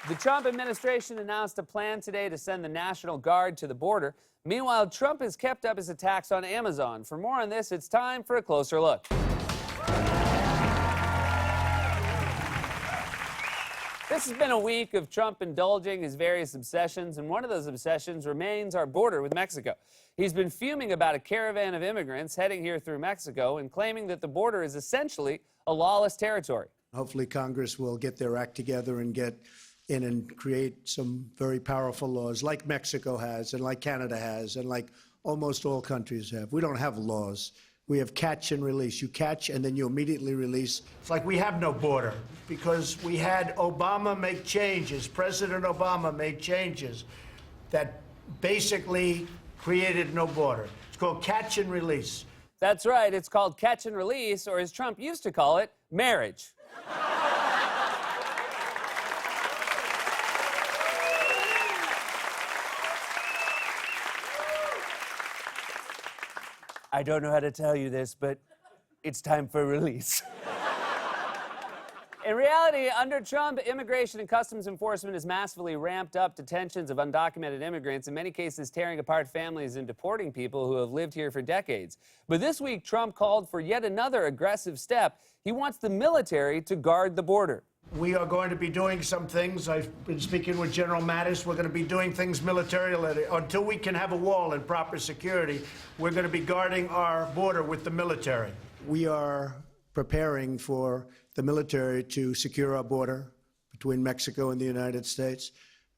The Trump administration announced a plan today to send the National Guard to the border. Meanwhile, Trump has kept up his attacks on Amazon. For more on this, it's time for a closer look. This has been a week of Trump indulging his various obsessions, and one of those obsessions remains our border with Mexico. He's been fuming about a caravan of immigrants heading here through Mexico and claiming that the border is essentially a lawless territory. Hopefully Congress will get their act together and get in and create some very powerful laws like Mexico has and like Canada has and like almost all countries have. We don't have laws. We have catch and release. You catch and then you immediately release. It's like we have no border because we had Obama make changes. President Obama made changes that basically created no border. It's called catch and release. That's right. It's called catch and release, or as Trump used to call it, marriage. I don't know how to tell you this, but it's time for release. In reality, under Trump, Immigration and Customs Enforcement has massively ramped up detentions of undocumented immigrants, in many cases tearing apart families and deporting people who have lived here for decades. But this week, Trump called for yet another aggressive step. He wants the military to guard the border. We are going to be doing some things. I've been speaking with General Mattis. We're going to be doing things militarily. Until we can have a wall and proper security, we're going to be guarding our border with the military. We are preparing for the military to secure our border between Mexico and the United States.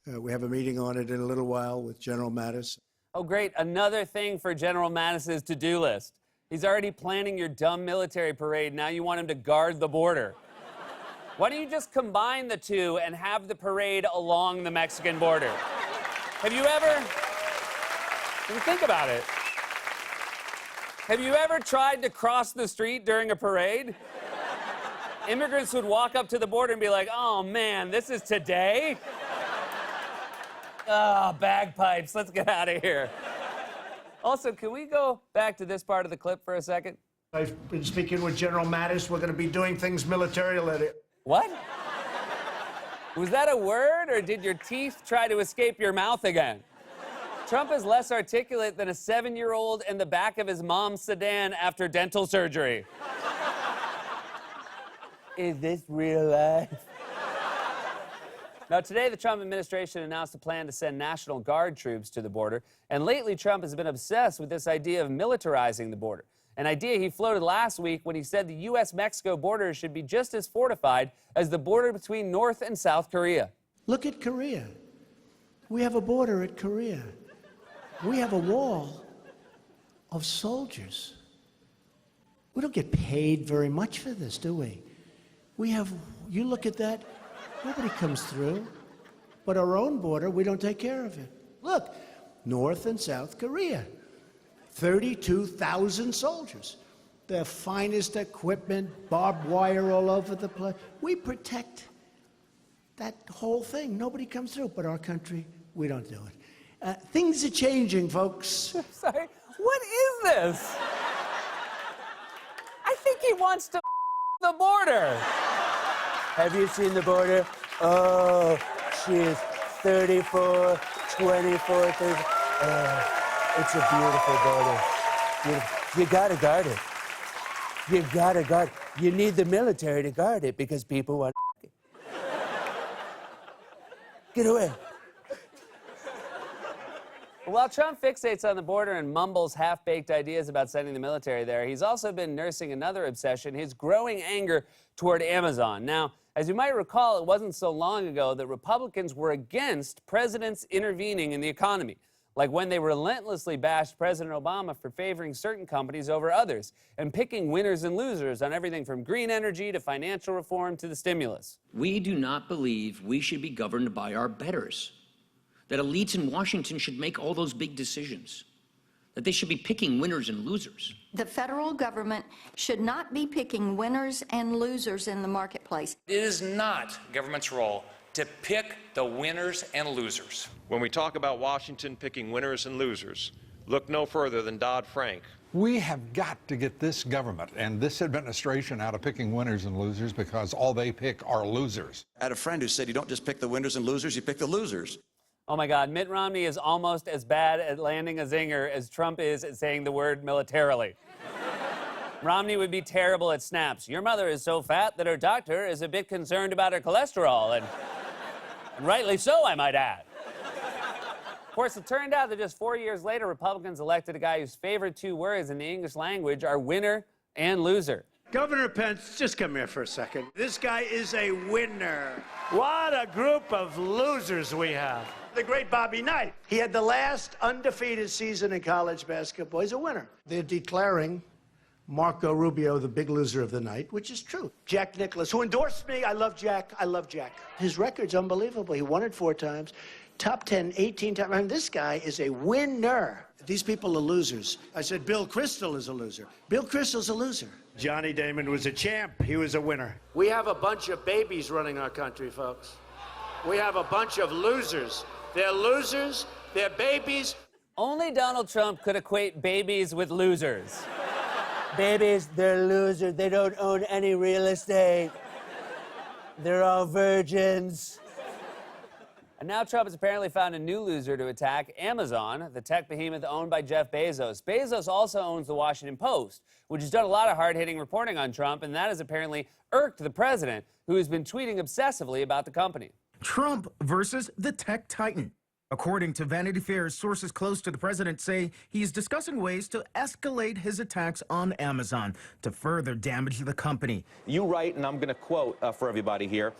We have a meeting on it in a little while with General Mattis. Oh, great. Another thing for General Mattis's to-do list. He's already planning your dumb military parade. Now you want him to guard the border. Why don't you just combine the two and have the parade along the Mexican border? Have you ever think about it. Have you ever tried to cross the street during a parade? Immigrants would walk up to the border and be like, oh man, this is today? Ah, bagpipes, let's get out of here. Also, can we go back to this part of the clip for a second? I've been speaking with General Mattis. We're going to be doing things militarily. What? Was that a word, or did your teeth try to escape your mouth again? Trump is less articulate than a 7-year-old in the back of his mom's sedan after dental surgery. Is this real life? Now, today, the Trump administration announced a plan to send National Guard troops to the border, and lately, Trump has been obsessed with this idea of militarizing the border. An idea he floated last week when he said the U.S.-Mexico border should be just as fortified as the border between North and South Korea. Look at Korea. We have a border at Korea. We have a wall of soldiers. We don't get paid very much for this, do we? We have, you look at that, nobody comes through. But our own border, we don't take care of it. Look, North and South Korea. 32,000 soldiers. Their finest equipment, barbed wire all over the place. We protect that whole thing. Nobody comes through, but our country, we don't do it. Things are changing, folks. Sorry, what is this? I think he wants to the border. Have you seen the border? Oh, she's 34, 24, 30. It's a beautiful border. Beautiful. You gotta guard it. You gotta guard it. You need the military to guard it because people want it. Get away. While Trump fixates on the border and mumbles half-baked ideas about sending the military there, he's also been nursing another obsession, his growing anger toward Amazon. Now, as you might recall, it wasn't so long ago that Republicans were against presidents intervening in the economy, like when they relentlessly bashed President Obama for favoring certain companies over others and picking winners and losers on everything from green energy to financial reform to the stimulus. We do not believe we should be governed by our betters, that elites in Washington should make all those big decisions, that they should be picking winners and losers. The federal government should not be picking winners and losers in the marketplace. It is not government's role to pick the winners and losers. When we talk about Washington picking winners and losers, look no further than Dodd-Frank, We have got to get this government and this administration out of picking winners and losers, because all they pick are losers. I had a friend who said you don't just pick the winners and losers, you pick the losers. Oh my God, Mitt Romney is almost as bad at landing a zinger as Trump is at saying the word militarily. Romney would be terrible at snaps. Your mother is so fat that her doctor is a bit concerned about her cholesterol, and rightly so, I might add. Of course, it turned out that just 4 years later, Republicans elected a guy whose favorite two words in the English language are winner and loser. Governor Pence, just come here for a second. This guy is a winner. What a group of losers we have. The great Bobby Knight. He had the last undefeated season in college basketball. He's a winner. They're declaring Marco Rubio the big loser of the night, which is true. Jack Nicklaus, who endorsed me. I love Jack. I love Jack. His record's unbelievable. He won it 4 times. Top 10, 18 times. I mean, this guy is a winner. These people are losers. I said Bill Kristol is a loser. Bill Kristol's a loser. Johnny Damon was a champ. He was a winner. We have a bunch of babies running our country, folks. We have a bunch of losers. They're losers. They're babies. Only Donald Trump could equate babies with losers. Babies, they're losers. They don't own any real estate. They're all virgins. And now Trump has apparently found a new loser to attack, Amazon, the tech behemoth owned by Jeff Bezos. Bezos also owns the Washington Post, which has done a lot of hard-hitting reporting on Trump, and that has apparently irked the president, who has been tweeting obsessively about the company. Trump versus the tech titan. According to Vanity Fair, sources close to the president say he is discussing ways to escalate his attacks on Amazon to further damage the company. You write, and I'm going to quote for everybody here,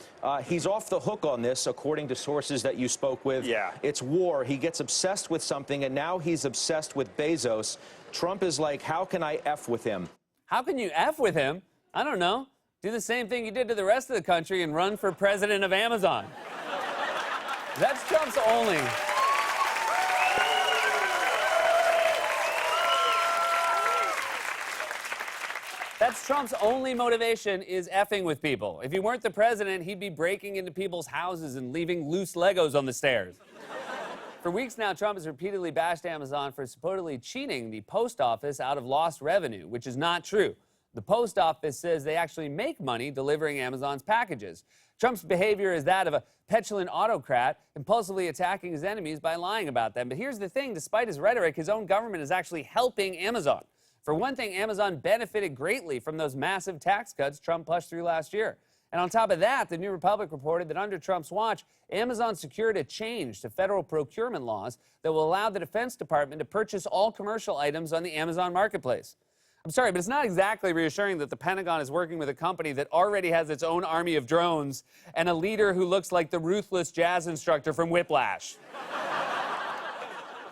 he's off the hook on this, according to sources that you spoke with. Yeah. It's war. He gets obsessed with something, and now he's obsessed with Bezos. Trump is like, how can I F with him? How can you F with him? I don't know. Do the same thing you did to the rest of the country and run for president of Amazon. That's Trump's only. That's Trump's only motivation is effing with people. If he weren't the president, he'd be breaking into people's houses and leaving loose Legos on the stairs. For weeks now, Trump has repeatedly bashed Amazon for supposedly cheating the post office out of lost revenue, which is not true. The post office says they actually make money delivering Amazon's packages. Trump's behavior is that of a petulant autocrat, impulsively attacking his enemies by lying about them. But here's the thing, despite his rhetoric, his own government is actually helping Amazon. For one thing, Amazon benefited greatly from those massive tax cuts Trump pushed through last year. And on top of that, the New Republic reported that under Trump's watch, Amazon secured a change to federal procurement laws that will allow the Defense Department to purchase all commercial items on the Amazon marketplace. I'm sorry, but it's not exactly reassuring that the Pentagon is working with a company that already has its own army of drones and a leader who looks like the ruthless jazz instructor from Whiplash.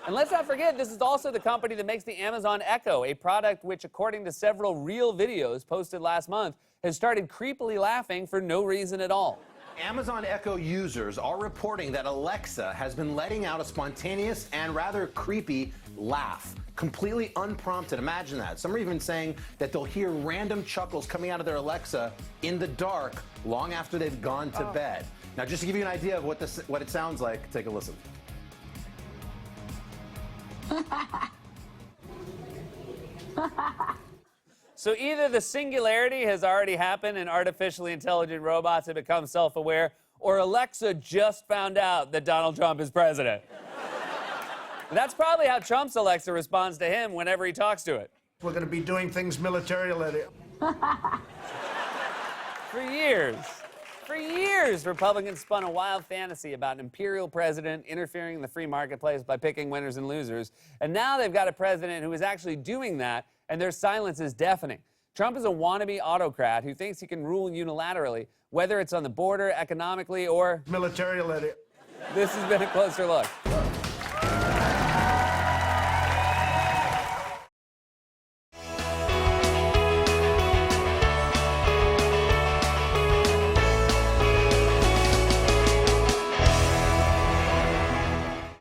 And let's not forget, this is also the company that makes the Amazon Echo, a product which, according to several real videos posted last month, has started creepily laughing for no reason at all. Amazon Echo users are reporting that Alexa has been letting out a spontaneous and rather creepy laugh, completely unprompted. Imagine that. Some are even saying that they'll hear random chuckles coming out of their Alexa in the dark long after they've gone to bed. Now, just to give you an idea of what it sounds like, take a listen. So either the singularity has already happened and artificially intelligent robots have become self-aware, or Alexa just found out that Donald Trump is president. That's probably how Trump's Alexa responds to him whenever he talks to it. We're going to be doing things militarily. For years, Republicans spun a wild fantasy about an imperial president interfering in the free marketplace by picking winners and losers. And now they've got a president who is actually doing that, and their silence is deafening. Trump is a wannabe autocrat who thinks he can rule unilaterally, whether it's on the border, economically, or Militarily. This has been a closer look.